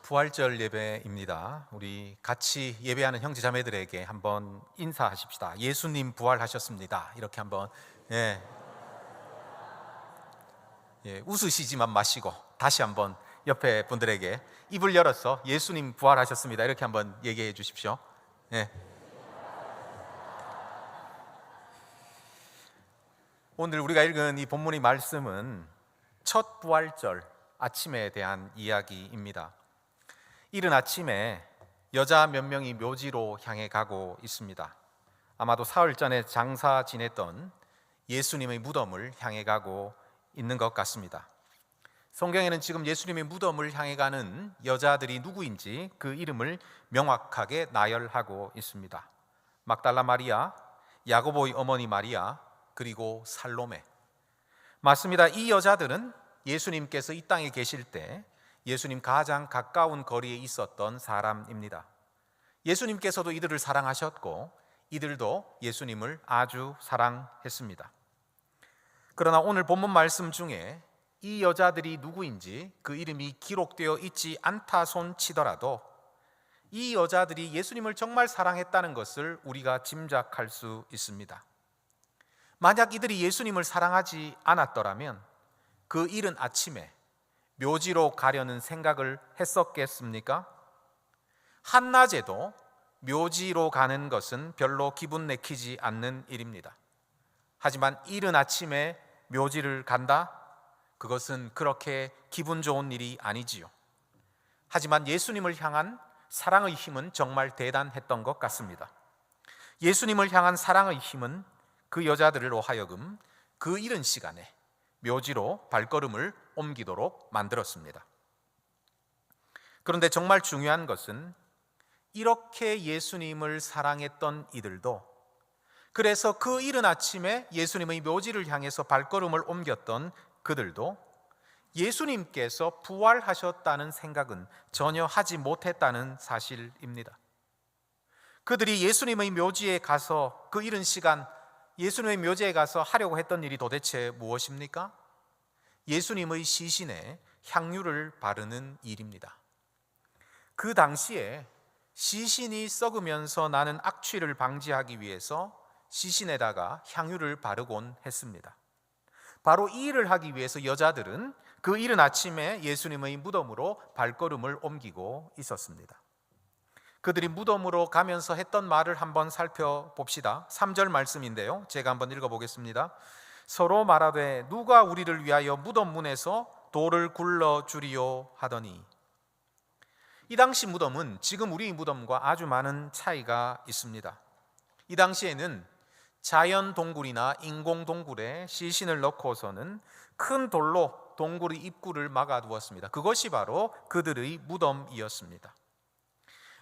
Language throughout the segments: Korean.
부활절 예배입니다. 우리 같이 예배하는 형제 자매들에게 한번 인사하십시다. 예수님 부활하셨습니다. 이렇게 한번 예, 웃으시지만 마시고 다시 한번 옆에 분들에게 입을 열어서 예수님 부활하셨습니다. 이렇게 한번 얘기해 주십시오. 예. 오늘 우리가 읽은 이 본문의 말씀은 첫 부활절 아침에 대한 이야기입니다. 이른 아침에 여자 몇 명이 묘지로 향해 가고 있습니다. 아마도 사흘 전에 장사 지냈던 예수님의 무덤을 향해 가고 있는 것 같습니다. 성경에는 지금 예수님의 무덤을 향해 가는 여자들이 누구인지 그 이름을 명확하게 나열하고 있습니다. 막달라 마리아, 야고보의 어머니 마리아, 그리고 살로메. 맞습니다. 이 여자들은 예수님께서 이 땅에 계실 때 예수님 가장 가까운 거리에 있었던 사람입니다. 예수님께서도 이들을 사랑하셨고 이들도 예수님을 아주 사랑했습니다. 그러나 오늘 본문 말씀 중에 이 여자들이 누구인지 그 이름이 기록되어 있지 않다 손치더라도 이 여자들이 예수님을 정말 사랑했다는 것을 우리가 짐작할 수 있습니다. 만약 이들이 예수님을 사랑하지 않았더라면 그 이른 아침에 묘지로 가려는 생각을 했었겠습니까? 한낮에도 묘지로 가는 것은 별로 기분 내키지 않는 일입니다. 하지만 이른 아침에 묘지를 간다? 그것은 그렇게 기분 좋은 일이 아니지요. 하지만 예수님을 향한 사랑의 힘은 정말 대단했던 것 같습니다. 예수님을 향한 사랑의 힘은 그 여자들로 하여금 그 이른 시간에 묘지로 발걸음을 옮기도록 만들었습니다. 그런데 정말 중요한 것은 이렇게 예수님을 사랑했던 이들도, 그래서 그 이른 아침에 예수님의 묘지를 향해서 발걸음을 옮겼던 그들도 예수님께서 부활하셨다는 생각은 전혀 하지 못했다는 사실입니다. 그들이 예수님의 묘지에 가서 그 이른 시간 예수님의 묘지에 가서 하려고 했던 일이 도대체 무엇입니까? 예수님의 시신에 향유를 바르는 일입니다. 그 당시에 시신이 썩으면서 나는 악취를 방지하기 위해서 시신에다가 향유를 바르곤 했습니다. 바로 이 일을 하기 위해서 여자들은 그 이른 아침에 예수님의 무덤으로 발걸음을 옮기고 있었습니다. 그들이 무덤으로 가면서 했던 말을 한번 살펴봅시다. 3절 말씀인데요, 제가 한번 읽어보겠습니다. 서로 말하되 누가 우리를 위하여 무덤 문에서 돌을 굴러주리요 하더니. 이 당시 무덤은 지금 우리 무덤과 아주 많은 차이가 있습니다. 이 당시에는 자연 동굴이나 인공 동굴에 시신을 넣고서는 큰 돌로 동굴의 입구를 막아두었습니다. 그것이 바로 그들의 무덤이었습니다.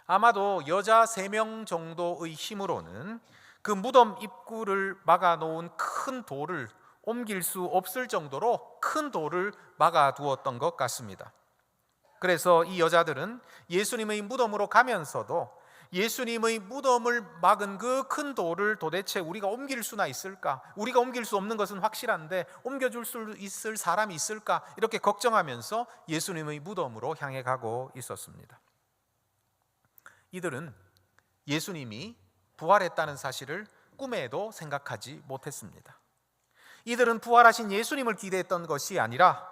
아마도 여자 3명 정도의 힘으로는 그 무덤 입구를 막아놓은 큰 돌을 옮길 수 없을 정도로 큰 돌을 막아두었던 것 같습니다. 그래서 이 여자들은 예수님의 무덤으로 가면서도 예수님의 무덤을 막은 그 큰 돌을 도대체 우리가 옮길 수나 있을까? 우리가 옮길 수 없는 것은 확실한데 옮겨줄 수 있을 사람이 있을까? 이렇게 걱정하면서 예수님의 무덤으로 향해 가고 있었습니다. 이들은 예수님이 부활했다는 사실을 꿈에도 생각하지 못했습니다. 이들은 부활하신 예수님을 기대했던 것이 아니라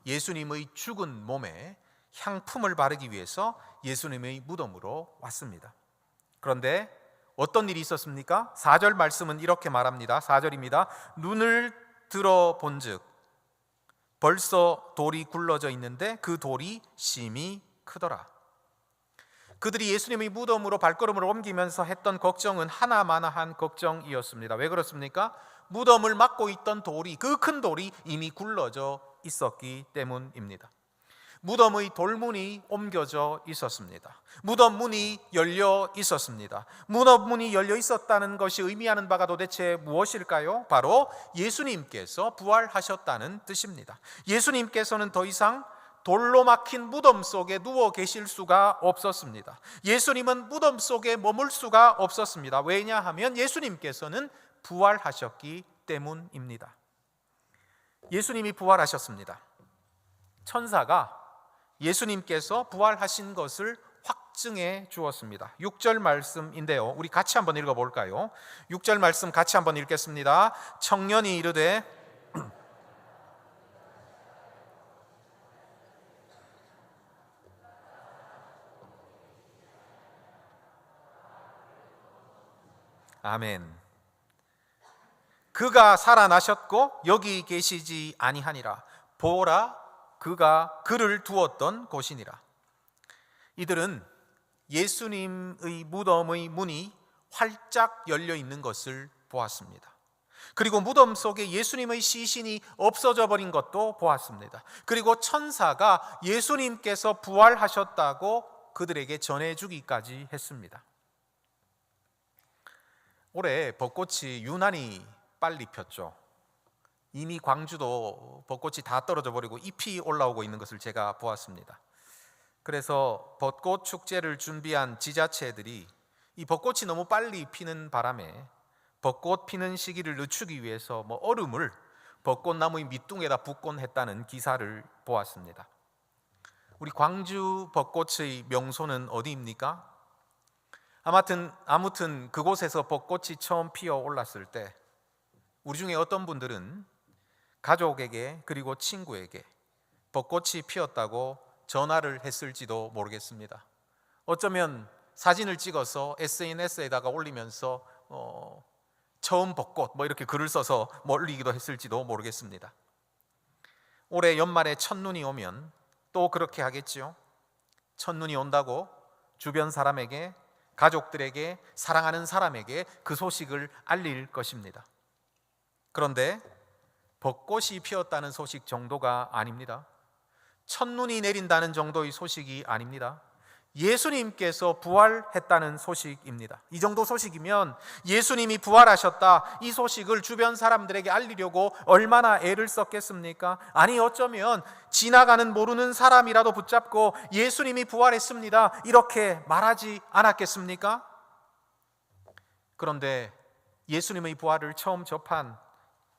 예수님의 죽은 몸에 향품을 바르기 위해서 예수님의 무덤으로 왔습니다. 그런데 어떤 일이 있었습니까? 4절 말씀은 이렇게 말합니다. 4절입니다. 눈을 들어본즉 벌써 돌이 굴러져 있는데 그 돌이 심히 크더라. 그들이 예수님의 무덤으로 발걸음을 옮기면서 했던 걱정은 하나마나한 걱정이었습니다. 왜 그렇습니까? 무덤을 막고 있던 돌이, 그 큰 돌이 이미 굴러져 있었기 때문입니다. 무덤의 돌문이 옮겨져 있었습니다. 무덤 문이 열려 있었습니다. 무덤 문이 열려 있었다는 것이 의미하는 바가 도대체 무엇일까요? 바로 예수님께서 부활하셨다는 뜻입니다. 예수님께서는 더 이상 돌로 막힌 무덤 속에 누워 계실 수가 없었습니다. 예수님은 무덤 속에 머물 수가 없었습니다. 왜냐하면 예수님께서는 부활하셨기 때문입니다. 예수님이 부활하셨습니다. 천사가 예수님께서 부활하신 것을 확증해 주었습니다. 6절 말씀인데요, 우리 같이 한번 읽어볼까요? 6절 말씀 같이 한번 읽겠습니다. 청년이 이르되 아멘. 그가 살아나셨고 여기 계시지 아니하니라. 보라, 그가 그를 두었던 곳이니라. 이들은 예수님의 무덤의 문이 활짝 열려 있는 것을 보았습니다. 그리고 무덤 속에 예수님의 시신이 없어져 버린 것도 보았습니다. 그리고 천사가 예수님께서 부활하셨다고 그들에게 전해주기까지 했습니다. 올해 벚꽃이 유난히 빨리 폈죠. 이미 광주도 벚꽃이 다 떨어져 버리고 잎이 올라오고 있는 것을 제가 보았습니다. 그래서 벚꽃 축제를 준비한 지자체들이 이 벚꽃이 너무 빨리 피는 바람에 벚꽃 피는 시기를 늦추기 위해서 얼음을 벚꽃나무의 밑둥에다 붓곤 했다는 기사를 보았습니다. 우리 광주 벚꽃의 명소는 어디입니까? 아무튼 그곳에서 벚꽃이 처음 피어 올랐을 때 우리 중에 어떤 분들은 가족에게 그리고 친구에게 벚꽃이 피었다고 전화를 했을지도 모르겠습니다. 어쩌면 사진을 찍어서 SNS에다가 올리면서 처음 벚꽃 이렇게 글을 써서 올리기도 했을지도 모르겠습니다. 올해 연말에 첫눈이 오면 또 그렇게 하겠지요. 첫눈이 온다고 주변 사람에게, 가족들에게, 사랑하는 사람에게 그 소식을 알릴 것입니다. 그런데 벚꽃이 피었다는 소식 정도가 아닙니다. 첫눈이 내린다는 정도의 소식이 아닙니다. 예수님께서 부활했다는 소식입니다. 이 정도 소식이면 예수님이 부활하셨다, 이 소식을 주변 사람들에게 알리려고 얼마나 애를 썼겠습니까? 아니, 어쩌면 지나가는 모르는 사람이라도 붙잡고 예수님이 부활했습니다, 이렇게 말하지 않았겠습니까? 그런데 예수님의 부활을 처음 접한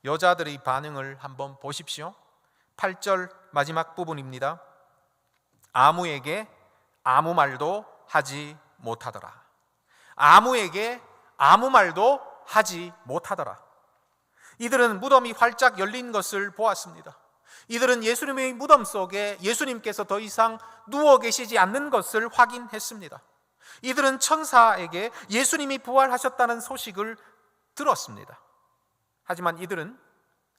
여자들의 반응을 한번 보십시오. 8절 마지막 부분입니다. 아무에게 아무 말도 하지 못하더라. 아무에게 아무 말도 하지 못하더라. 이들은 무덤이 활짝 열린 것을 보았습니다. 이들은 예수님의 무덤 속에 예수님께서 더 이상 누워 계시지 않는 것을 확인했습니다. 이들은 천사에게 예수님이 부활하셨다는 소식을 들었습니다. 하지만 이들은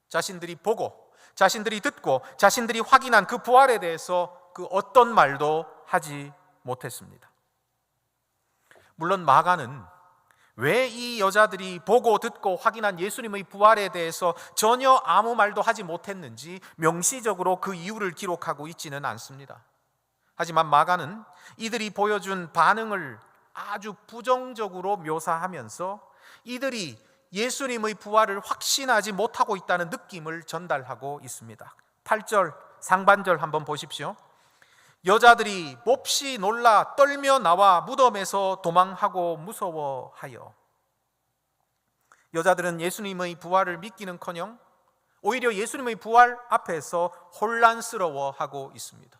자신들이 보고, 자신들이 듣고, 자신들이 확인한 그 부활에 대해서 그 어떤 말도 하지 못했습니다. 물론 마가는 왜 이 여자들이 보고 듣고 확인한 예수님의 부활에 대해서 전혀 아무 말도 하지 못했는지 명시적으로 그 이유를 기록하고 있지는 않습니다. 하지만 마가는 이들이 보여준 반응을 아주 부정적으로 묘사하면서 이들이 예수님의 부활을 확신하지 못하고 있다는 느낌을 전달하고 있습니다. 8절 상반절 한번 보십시오. 여자들이 몹시 놀라 떨며 나와 무덤에서 도망하고 무서워하여. 여자들은 예수님의 부활을 믿기는커녕 오히려 예수님의 부활 앞에서 혼란스러워하고 있습니다.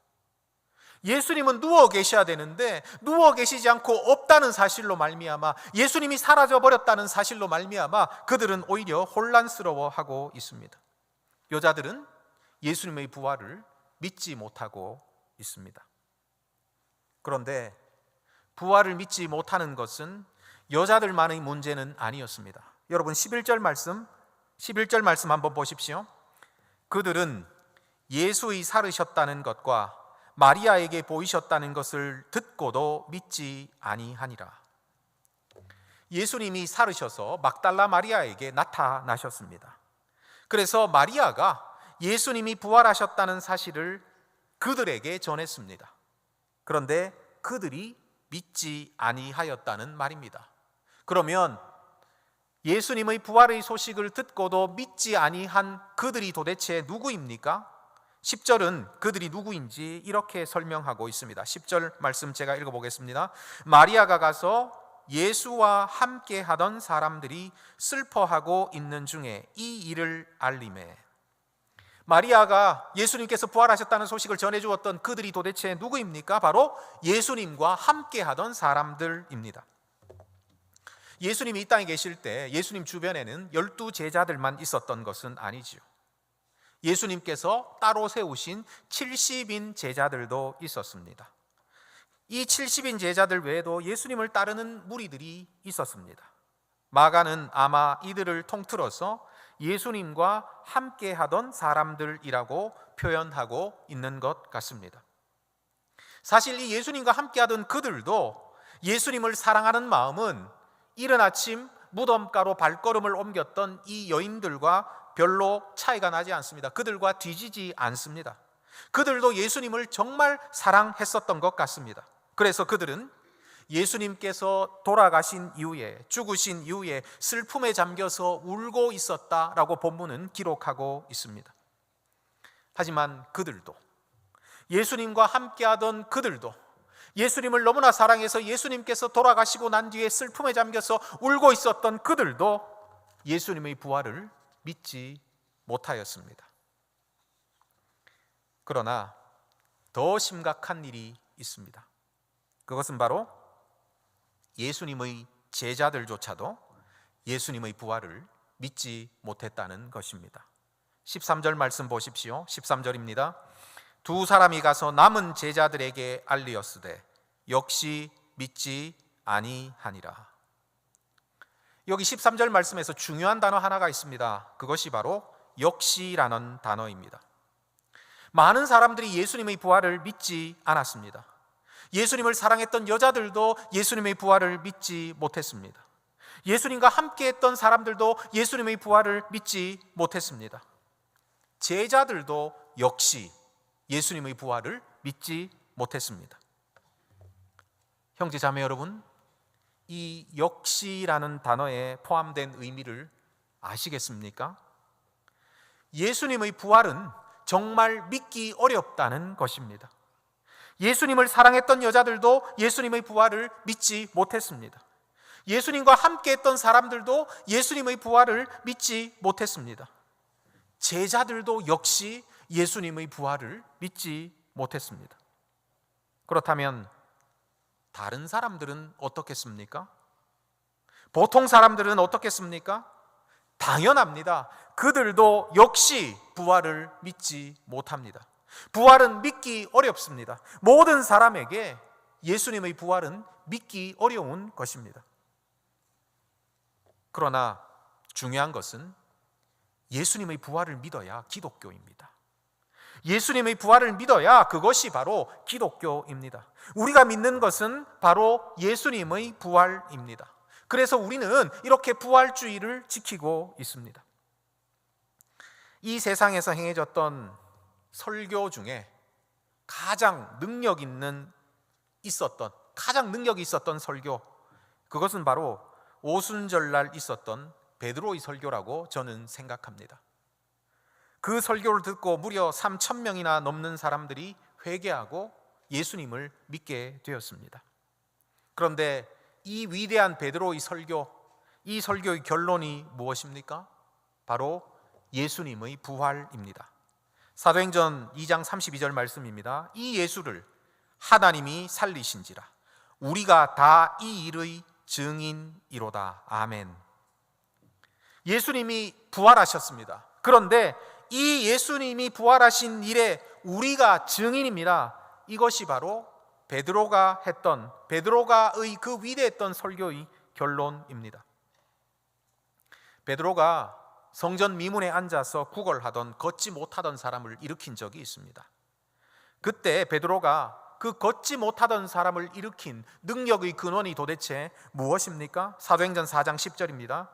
예수님은 누워 계셔야 되는데 누워 계시지 않고 없다는 사실로 말미암아, 예수님이 사라져 버렸다는 사실로 말미암아 그들은 오히려 혼란스러워하고 있습니다. 여자들은 예수님의 부활을 믿지 못하고 있습니다. 그런데 부활을 믿지 못하는 것은 여자들만의 문제는 아니었습니다. 여러분 11절 말씀 한번 보십시오. 그들은 예수의 살으셨다는 것과 마리아에게 보이셨다는 것을 듣고도 믿지 아니하니라. 예수님이 살으셔서 막달라 마리아에게 나타나셨습니다. 그래서 마리아가 예수님이 부활하셨다는 사실을 그들에게 전했습니다. 그런데 그들이 믿지 아니하였다는 말입니다. 그러면 예수님의 부활의 소식을 듣고도 믿지 아니한 그들이 도대체 누구입니까? 10절은 그들이 누구인지 이렇게 설명하고 있습니다. 10절 말씀 제가 읽어보겠습니다. 마리아가 가서 예수와 함께 하던 사람들이 슬퍼하고 있는 중에 이 일을 알림해. 마리아가 예수님께서 부활하셨다는 소식을 전해주었던 그들이 도대체 누구입니까? 바로 예수님과 함께하던 사람들입니다. 예수님이 이 땅에 계실 때 예수님 주변에는 12 제자들만 있었던 것은 아니지요. 예수님께서 따로 세우신 70인 제자들도 있었습니다. 이 70인 제자들 외에도 예수님을 따르는 무리들이 있었습니다. 마가는 아마 이들을 통틀어서 예수님과 함께하던 사람들이라고 표현하고 있는 것 같습니다. 사실 이 예수님과 함께하던 그들도 예수님을 사랑하는 마음은 이른 아침 무덤가로 발걸음을 옮겼던 이 여인들과 별로 차이가 나지 않습니다. 그들과 뒤지지 않습니다. 그들도 예수님을 정말 사랑했었던 것 같습니다. 그래서 그들은 예수님께서 돌아가신 이후에, 죽으신 이후에 슬픔에 잠겨서 울고 있었다라고 본문은 기록하고 있습니다. 하지만 그들도, 예수님과 함께하던 그들도, 예수님을 너무나 사랑해서 예수님께서 돌아가시고 난 뒤에 슬픔에 잠겨서 울고 있었던 그들도 예수님의 부활을 믿지 못하였습니다. 그러나 더 심각한 일이 있습니다. 그것은 바로 예수님의 제자들조차도 예수님의 부활을 믿지 못했다는 것입니다. 13절 말씀 보십시오. 13절입니다. 두 사람이 가서 남은 제자들에게 알리었으되 역시 믿지 아니하니라. 여기 13절 말씀에서 중요한 단어 하나가 있습니다. 그것이 바로 역시라는 단어입니다. 많은 사람들이 예수님의 부활을 믿지 않았습니다. 예수님을 사랑했던 여자들도 예수님의 부활을 믿지 못했습니다. 예수님과 함께했던 사람들도 예수님의 부활을 믿지 못했습니다. 제자들도 역시 예수님의 부활을 믿지 못했습니다. 형제 자매 여러분, 이 역시라는 단어에 포함된 의미를 아시겠습니까? 예수님의 부활은 정말 믿기 어렵다는 것입니다. 예수님을 사랑했던 여자들도 예수님의 부활을 믿지 못했습니다. 예수님과 함께했던 사람들도 예수님의 부활을 믿지 못했습니다. 제자들도 역시 예수님의 부활을 믿지 못했습니다. 그렇다면 다른 사람들은 어떻겠습니까? 보통 사람들은 어떻겠습니까? 당연합니다. 그들도 역시 부활을 믿지 못합니다. 부활은 믿기 어렵습니다. 모든 사람에게 예수님의 부활은 믿기 어려운 것입니다. 그러나 중요한 것은 예수님의 부활을 믿어야 기독교입니다. 예수님의 부활을 믿어야 그것이 바로 기독교입니다. 우리가 믿는 것은 바로 예수님의 부활입니다. 그래서 우리는 이렇게 부활주의를 지키고 있습니다. 이 세상에서 행해졌던 설교 중에 가장 능력이 있었던 설교, 그것은 바로 오순절날 있었던 베드로의 설교라고 저는 생각합니다. 그 설교를 듣고 무려 3,000명이나 넘는 사람들이 회개하고 예수님을 믿게 되었습니다. 그런데 이 위대한 베드로의 설교, 이 설교의 결론이 무엇입니까? 바로 예수님의 부활입니다. 사도행전 2장 32절 말씀입니다. 이 예수를 하나님이 살리신지라 우리가 다 이 일의 증인이로다. 아멘. 예수님이 부활하셨습니다. 그런데 이 예수님이 부활하신 일에 우리가 증인입니다. 이것이 바로 베드로가의 그 위대했던 설교의 결론입니다. 베드로가 성전 미문에 앉아서 구걸하던 걷지 못하던 사람을 일으킨 적이 있습니다. 그때 베드로가 그 걷지 못하던 사람을 일으킨 능력의 근원이 도대체 무엇입니까? 사도행전 4장 10절입니다.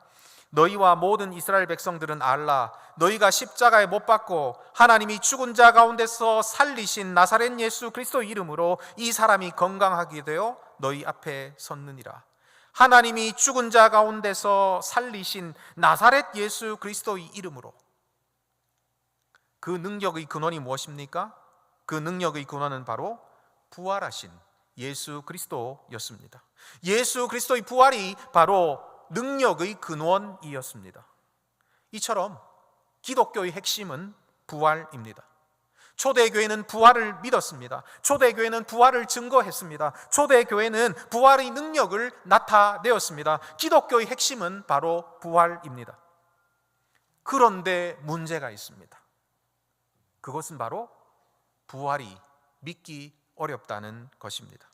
너희와 모든 이스라엘 백성들은 알라. 너희가 십자가에 못 박고 하나님이 죽은 자 가운데서 살리신 나사렛 예수 그리스도 이름으로 이 사람이 건강하게 되어 너희 앞에 섰느니라. 하나님이 죽은 자 가운데서 살리신 나사렛 예수 그리스도의 이름으로. 그 능력의 근원이 무엇입니까? 그 능력의 근원은 바로 부활하신 예수 그리스도였습니다. 예수 그리스도의 부활이 바로 능력의 근원이었습니다. 이처럼 기독교의 핵심은 부활입니다. 초대교회는 부활을 믿었습니다. 초대교회는 부활을 증거했습니다. 초대교회는 부활의 능력을 나타내었습니다. 기독교의 핵심은 바로 부활입니다. 그런데 문제가 있습니다. 그것은 바로 부활이 믿기 어렵다는 것입니다.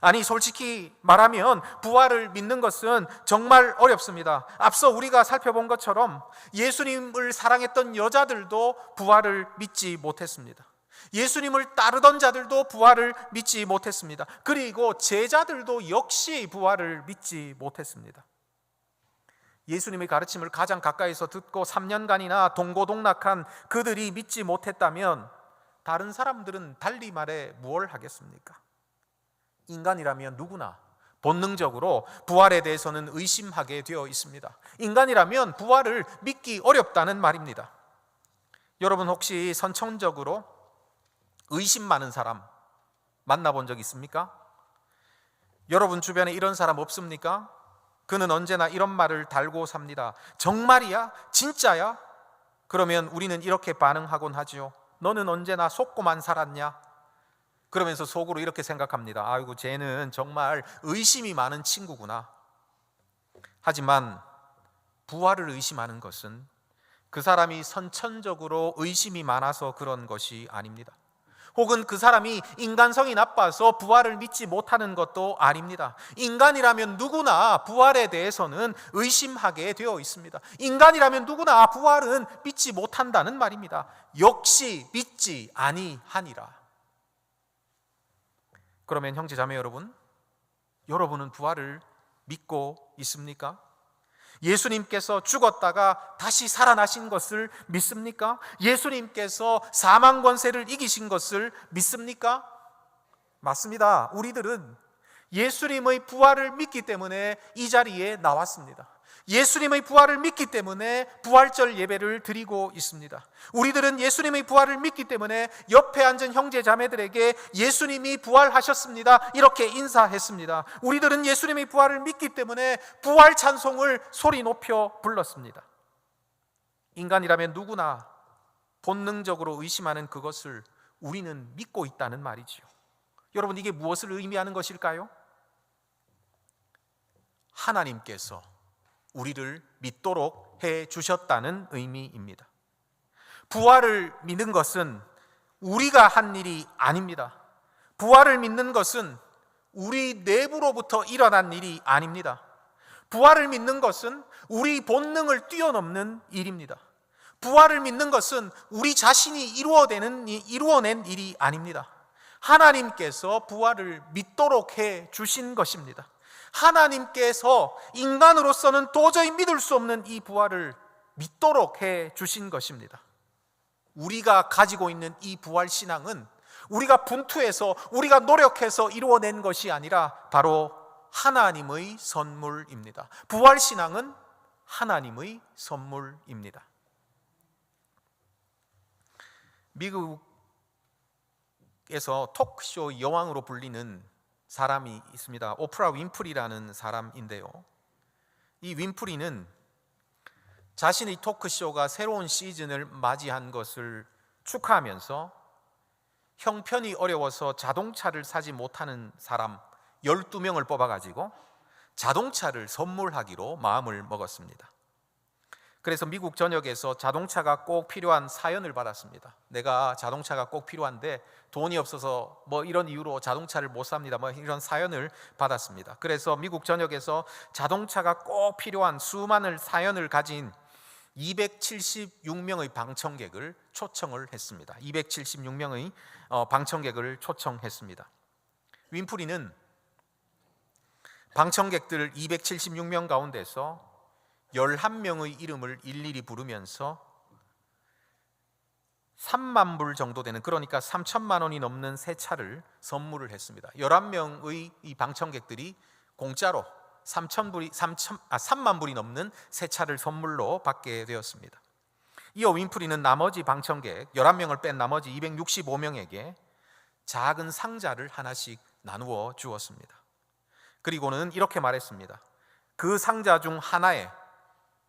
아니, 솔직히 말하면 부활을 믿는 것은 정말 어렵습니다. 앞서 우리가 살펴본 것처럼 예수님을 사랑했던 여자들도 부활을 믿지 못했습니다. 예수님을 따르던 자들도 부활을 믿지 못했습니다. 그리고 제자들도 역시 부활을 믿지 못했습니다. 예수님의 가르침을 가장 가까이서 듣고 3년간이나 동고동락한 그들이 믿지 못했다면 다른 사람들은 달리 말해 무엇을 하겠습니까? 인간이라면 누구나 본능적으로 부활에 대해서는 의심하게 되어 있습니다. 인간이라면 부활을 믿기 어렵다는 말입니다. 여러분 혹시 선천적으로 의심 많은 사람 만나본 적 있습니까? 여러분 주변에 이런 사람 없습니까? 그는 언제나 이런 말을 달고 삽니다. 정말이야? 진짜야? 그러면 우리는 이렇게 반응하곤 하죠. 너는 언제나 속고만 살았냐? 그러면서 속으로 이렇게 생각합니다. 아이고, 쟤는 정말 의심이 많은 친구구나. 하지만 부활을 의심하는 것은 그 사람이 선천적으로 의심이 많아서 그런 것이 아닙니다. 혹은 그 사람이 인간성이 나빠서 부활을 믿지 못하는 것도 아닙니다. 인간이라면 누구나 부활에 대해서는 의심하게 되어 있습니다. 인간이라면 누구나 부활은 믿지 못한다는 말입니다. 역시 믿지 아니하니라. 그러면 형제 자매 여러분, 여러분은 부활을 믿고 있습니까? 예수님께서 죽었다가 다시 살아나신 것을 믿습니까? 예수님께서 사망 권세를 이기신 것을 믿습니까? 맞습니다. 우리들은 예수님의 부활을 믿기 때문에 이 자리에 나왔습니다. 예수님의 부활을 믿기 때문에 부활절 예배를 드리고 있습니다. 우리들은 예수님의 부활을 믿기 때문에 옆에 앉은 형제 자매들에게 예수님이 부활하셨습니다 이렇게 인사했습니다. 우리들은 예수님의 부활을 믿기 때문에 부활 찬송을 소리 높여 불렀습니다. 인간이라면 누구나 본능적으로 의심하는 그것을 우리는 믿고 있다는 말이지요. 여러분, 이게 무엇을 의미하는 것일까요? 하나님께서 우리를 믿도록 해 주셨다는 의미입니다. 부활을 믿는 것은 우리가 한 일이 아닙니다. 부활을 믿는 것은 우리 내부로부터 일어난 일이 아닙니다. 부활을 믿는 것은 우리 본능을 뛰어넘는 일입니다. 부활을 믿는 것은 우리 자신이 이루어낸 일이 아닙니다. 하나님께서 부활을 믿도록 해 주신 것입니다. 하나님께서 인간으로서는 도저히 믿을 수 없는 이 부활을 믿도록 해 주신 것입니다. 우리가 가지고 있는 이 부활 신앙은 우리가 분투해서 우리가 노력해서 이루어낸 것이 아니라 바로 하나님의 선물입니다. 부활 신앙은 하나님의 선물입니다. 미국에서 토크쇼 여왕으로 불리는 사람이 있습니다. 오프라 윈프리라는 사람인데요, 이 윈프리는 자신의 토크쇼가 새로운 시즌을 맞이한 것을 축하하면서 형편이 어려워서 자동차를 사지 못하는 사람 12명을 뽑아가지고 자동차를 선물하기로 마음을 먹었습니다. 그래서 미국 전역에서 자동차가 꼭 필요한 사연을 받았습니다. 내가 자동차가 꼭 필요한데 돈이 없어서 뭐 이런 이유로 자동차를 못 삽니다, 뭐 이런 사연을 받았습니다. 그래서 미국 전역에서 자동차가 꼭 필요한 수많은 사연을 가진 276명의 방청객을 초청을 했습니다. 276명의 방청객을 초청했습니다. 윈프리는 방청객들 276명 가운데서 11명의 이름을 일일이 부르면서 3만 불 정도 되는, 그러니까 3천만 원이 넘는 새 차를 선물을 했습니다. 11명의 이 방청객들이 공짜로 3만 불이 넘는 새 차를 선물로 받게 되었습니다. 이어 윈프리는 나머지 방청객 11명을 뺀 나머지 265명에게 작은 상자를 하나씩 나누어 주었습니다. 그리고는 이렇게 말했습니다. 그 상자 중 하나에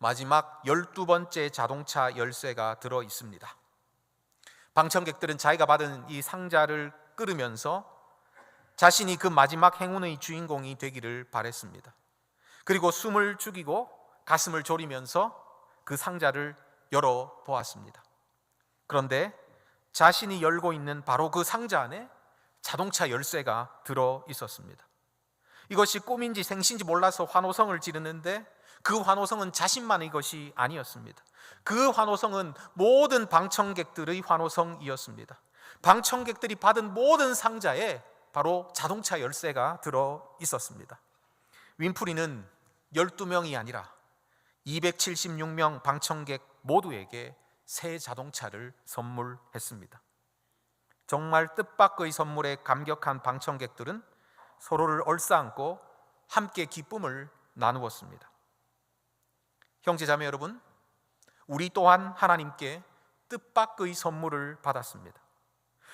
마지막 12번째 자동차 열쇠가 들어 있습니다. 방청객들은 자기가 받은 이 상자를 끌으면서 자신이 그 마지막 행운의 주인공이 되기를 바랬습니다. 그리고 숨을 죽이고 가슴을 졸이면서 그 상자를 열어보았습니다. 그런데 자신이 열고 있는 바로 그 상자 안에 자동차 열쇠가 들어 있었습니다. 이것이 꿈인지 생신지 몰라서 환호성을 지르는데 그 환호성은 자신만의 것이 아니었습니다. 그 환호성은 모든 방청객들의 환호성이었습니다. 방청객들이 받은 모든 상자에 바로 자동차 열쇠가 들어 있었습니다. 윈프리는 12명이 아니라 276명 방청객 모두에게 새 자동차를 선물했습니다. 정말 뜻밖의 선물에 감격한 방청객들은 서로를 얼싸안고 함께 기쁨을 나누었습니다. 형제자매 여러분, 우리 또한 하나님께 뜻밖의 선물을 받았습니다.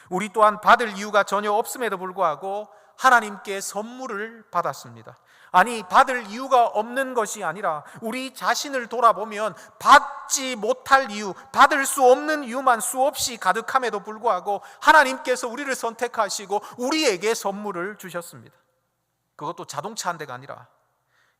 우리 또한 받을 이유가 전혀 없음에도 불구하고 하나님께 선물을 받았습니다. 아니, 받을 이유가 없는 것이 아니라 우리 자신을 돌아보면 받지 못할 이유, 받을 수 없는 이유만 수없이 가득함에도 불구하고 하나님께서 우리를 선택하시고 우리에게 선물을 주셨습니다. 그것도 자동차 한 대가 아니라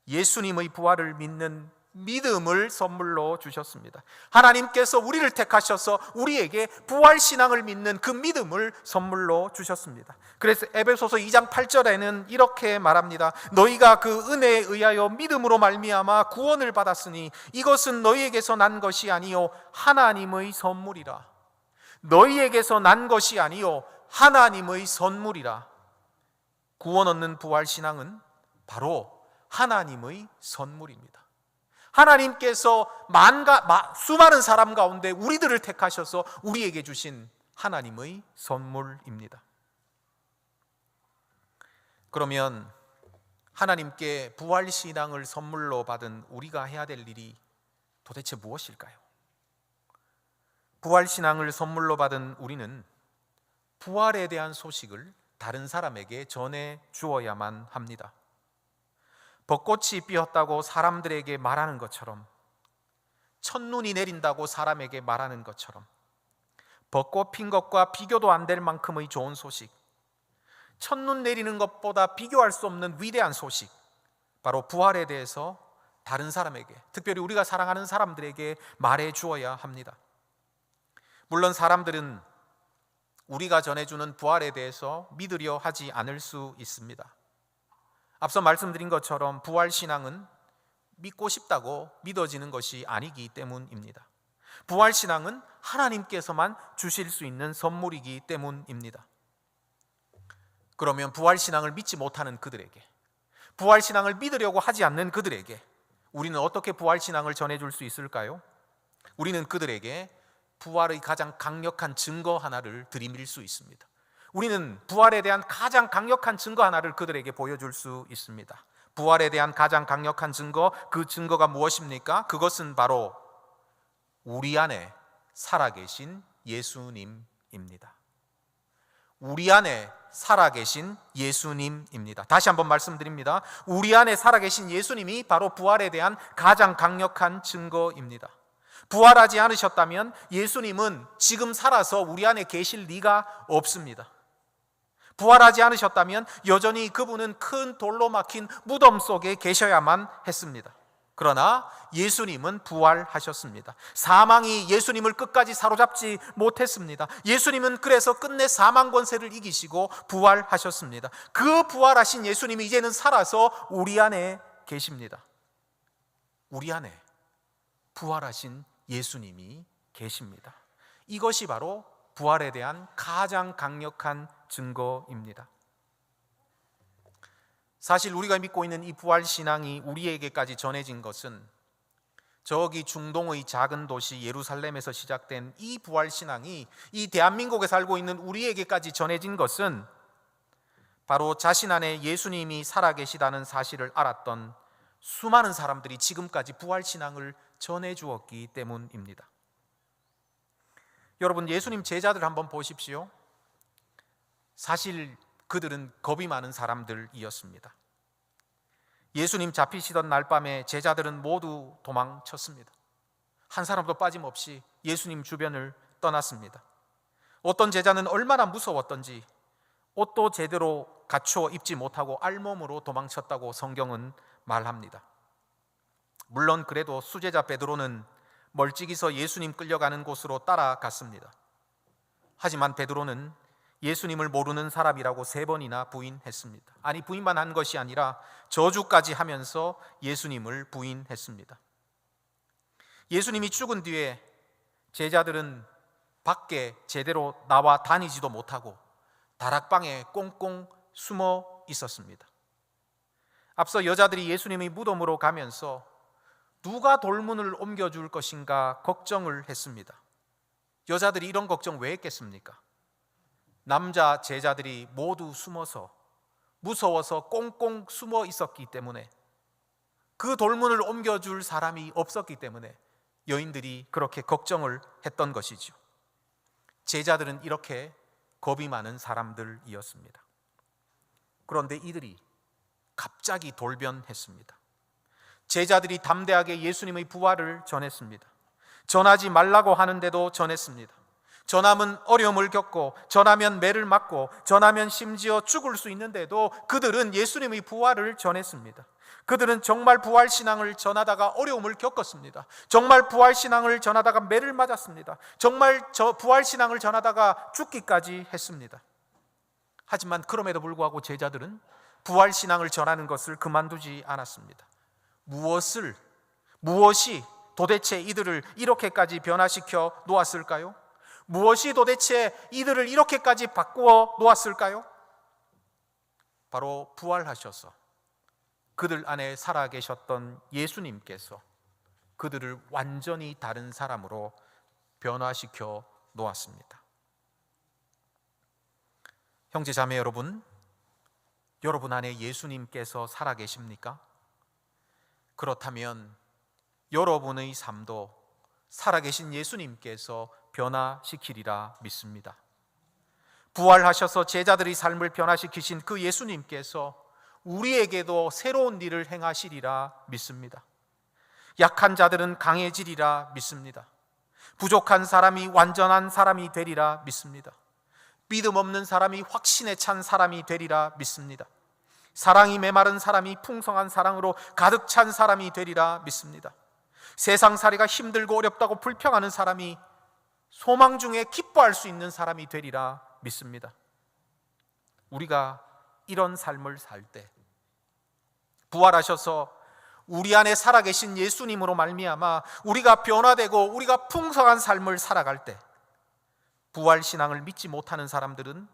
예수님의 부활을 믿는 믿음을 선물로 주셨습니다. 하나님께서 우리를 택하셔서 우리에게 부활신앙을 믿는 그 믿음을 선물로 주셨습니다. 그래서 에베소서 2장 8절에는 이렇게 말합니다. 너희가 그 은혜에 의하여 믿음으로 말미암아 구원을 받았으니 이것은 너희에게서 난 것이 아니요 하나님의 선물이라. 너희에게서 난 것이 아니요 하나님의 선물이라. 구원 얻는 부활신앙은 바로 하나님의 선물입니다. 하나님께서 수많은 사람 가운데 우리들을 택하셔서 우리에게 주신 하나님의 선물입니다. 그러면 하나님께 부활신앙을 선물로 받은 우리가 해야 될 일이 도대체 무엇일까요? 부활신앙을 선물로 받은 우리는 부활에 대한 소식을 다른 사람에게 전해 주어야만 합니다. 벚꽃이 피었다고 사람들에게 말하는 것처럼, 첫눈이 내린다고 사람에게 말하는 것처럼, 벚꽃 핀 것과 비교도 안 될 만큼의 좋은 소식, 첫눈 내리는 것보다 비교할 수 없는 위대한 소식, 바로 부활에 대해서 다른 사람에게, 특별히 우리가 사랑하는 사람들에게 말해 주어야 합니다. 물론 사람들은 우리가 전해주는 부활에 대해서 믿으려 하지 않을 수 있습니다. 앞서 말씀드린 것처럼 부활신앙은 믿고 싶다고 믿어지는 것이 아니기 때문입니다. 부활신앙은 하나님께서만 주실 수 있는 선물이기 때문입니다. 그러면 부활신앙을 믿지 못하는 그들에게, 부활신앙을 믿으려고 하지 않는 그들에게 우리는 어떻게 부활신앙을 전해줄 수 있을까요? 우리는 그들에게 부활의 가장 강력한 증거 하나를 들이밀 수 있습니다. 우리는 부활에 대한 가장 강력한 증거 하나를 그들에게 보여줄 수 있습니다. 부활에 대한 가장 강력한 증거, 그 증거가 무엇입니까? 그것은 바로 우리 안에 살아계신 예수님입니다. 우리 안에 살아계신 예수님입니다. 다시 한번 말씀드립니다. 우리 안에 살아계신 예수님이 바로 부활에 대한 가장 강력한 증거입니다. 부활하지 않으셨다면 예수님은 지금 살아서 우리 안에 계실 리가 없습니다. 부활하지 않으셨다면 여전히 그분은 큰 돌로 막힌 무덤 속에 계셔야만 했습니다. 그러나 예수님은 부활하셨습니다. 사망이 예수님을 끝까지 사로잡지 못했습니다. 예수님은 그래서 끝내 사망 권세를 이기시고 부활하셨습니다. 그 부활하신 예수님이 이제는 살아서 우리 안에 계십니다. 우리 안에 부활하신 예수님이 계십니다. 이것이 바로 부활에 대한 가장 강력한 증거입니다. 사실 우리가 믿고 있는 이 부활신앙이 우리에게까지 전해진 것은 저기 중동의 작은 도시 예루살렘에서 시작된 이 부활신앙이 이 대한민국에 살고 있는 우리에게까지 전해진 것은 바로 자신 안에 예수님이 살아계시다는 사실을 알았던 수많은 사람들이 지금까지 부활신앙을 전해주었기 때문입니다. 여러분, 예수님 제자들 한번 보십시오. 사실 그들은 겁이 많은 사람들이었습니다. 예수님 잡히시던 날 밤에 제자들은 모두 도망쳤습니다. 한 사람도 빠짐없이 예수님 주변을 떠났습니다. 어떤 제자는 얼마나 무서웠던지 옷도 제대로 갖추어 입지 못하고 알몸으로 도망쳤다고 성경은 말합니다. 물론 그래도 수제자 베드로는 멀찍이서 예수님 끌려가는 곳으로 따라갔습니다. 하지만 베드로는 예수님을 모르는 사람이라고 3번이나 부인했습니다. 아니, 부인만 한 것이 아니라 저주까지 하면서 예수님을 부인했습니다. 예수님이 죽은 뒤에 제자들은 밖에 제대로 나와 다니지도 못하고 다락방에 꽁꽁 숨어 있었습니다. 앞서 여자들이 예수님의 무덤으로 가면서 누가 돌문을 옮겨줄 것인가 걱정을 했습니다. 여자들이 이런 걱정 왜 했겠습니까? 남자 제자들이 모두 숨어서 무서워서 꽁꽁 숨어 있었기 때문에, 그 돌문을 옮겨줄 사람이 없었기 때문에 여인들이 그렇게 걱정을 했던 것이죠. 제자들은 이렇게 겁이 많은 사람들이었습니다. 그런데 이들이 갑자기 돌변했습니다. 제자들이 담대하게 예수님의 부활을 전했습니다. 전하지 말라고 하는데도 전했습니다. 전하면 어려움을 겪고, 전하면 매를 맞고, 전하면 심지어 죽을 수 있는데도 그들은 예수님의 부활을 전했습니다. 그들은 정말 부활신앙을 전하다가 어려움을 겪었습니다. 정말 부활신앙을 전하다가 매를 맞았습니다. 정말 부활신앙을 전하다가 죽기까지 했습니다. 하지만 그럼에도 불구하고 제자들은 부활신앙을 전하는 것을 그만두지 않았습니다. 무엇이 도대체 이들을 이렇게까지 변화시켜 놓았을까요? 무엇이 도대체 이들을 이렇게까지 바꾸어 놓았을까요? 바로 부활하셔서 그들 안에 살아계셨던 예수님께서 그들을 완전히 다른 사람으로 변화시켜 놓았습니다. 형제 자매 여러분, 여러분 안에 예수님께서 살아계십니까? 그렇다면 여러분의 삶도 살아계신 예수님께서 변화시키리라 믿습니다. 부활하셔서 제자들의 삶을 변화시키신 그 예수님께서 우리에게도 새로운 일을 행하시리라 믿습니다. 약한 자들은 강해지리라 믿습니다. 부족한 사람이 완전한 사람이 되리라 믿습니다. 믿음 없는 사람이 확신에 찬 사람이 되리라 믿습니다. 사랑이 메마른 사람이 풍성한 사랑으로 가득 찬 사람이 되리라 믿습니다. 세상살이가 힘들고 어렵다고 불평하는 사람이 소망 중에 기뻐할 수 있는 사람이 되리라 믿습니다. 우리가 이런 삶을 살 때, 부활하셔서 우리 안에 살아계신 예수님으로 말미암아 우리가 변화되고 우리가 풍성한 삶을 살아갈 때, 부활신앙을 믿지 못하는 사람들은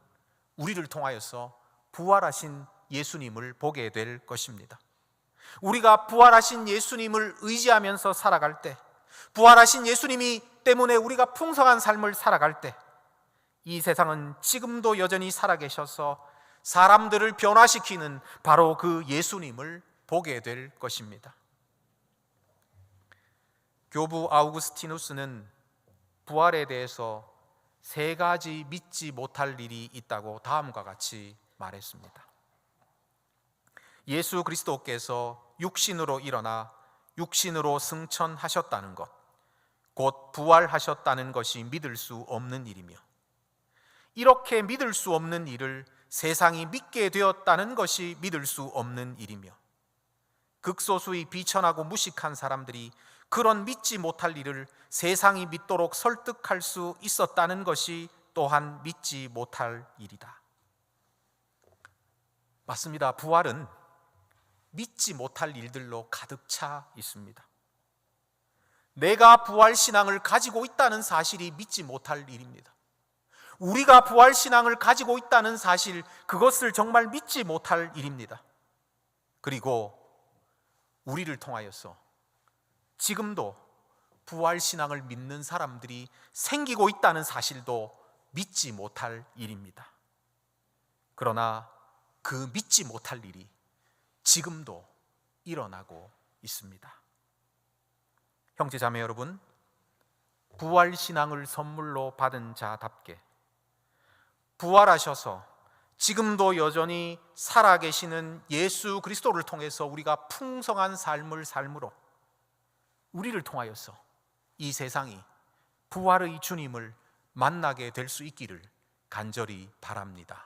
우리를 통하여서 부활하신 예수님을 보게 될 것입니다. 우리가 부활하신 예수님을 의지하면서 살아갈 때, 부활하신 예수님이 때문에 우리가 풍성한 삶을 살아갈 때, 이 세상은 지금도 여전히 살아계셔서 사람들을 변화시키는 바로 그 예수님을 보게 될 것입니다. 교부 아우구스티누스는 부활에 대해서 3가지 믿지 못할 일이 있다고 다음과 같이 말했습니다. 예수 그리스도께서 육신으로 일어나 육신으로 승천하셨다는 것, 곧 부활하셨다는 것이 믿을 수 없는 일이며, 이렇게 믿을 수 없는 일을 세상이 믿게 되었다는 것이 믿을 수 없는 일이며, 극소수의 비천하고 무식한 사람들이 그런 믿지 못할 일을 세상이 믿도록 설득할 수 있었다는 것이 또한 믿지 못할 일이다. 맞습니다. 부활은 믿지 못할 일들로 가득 차 있습니다. 내가 부활신앙을 가지고 있다는 사실이 믿지 못할 일입니다. 우리가 부활신앙을 가지고 있다는 사실, 그것을 정말 믿지 못할 일입니다. 그리고 우리를 통하여서 지금도 부활신앙을 믿는 사람들이 생기고 있다는 사실도 믿지 못할 일입니다. 그러나 그 믿지 못할 일이 지금도 일어나고 있습니다. 형제 자매 여러분, 부활신앙을 선물로 받은 자답게 부활하셔서 지금도 여전히 살아계시는 예수 그리스도를 통해서 우리가 풍성한 삶을 삶으로 우리를 통하여서 이 세상이 부활의 주님을 만나게 될 수 있기를 간절히 바랍니다.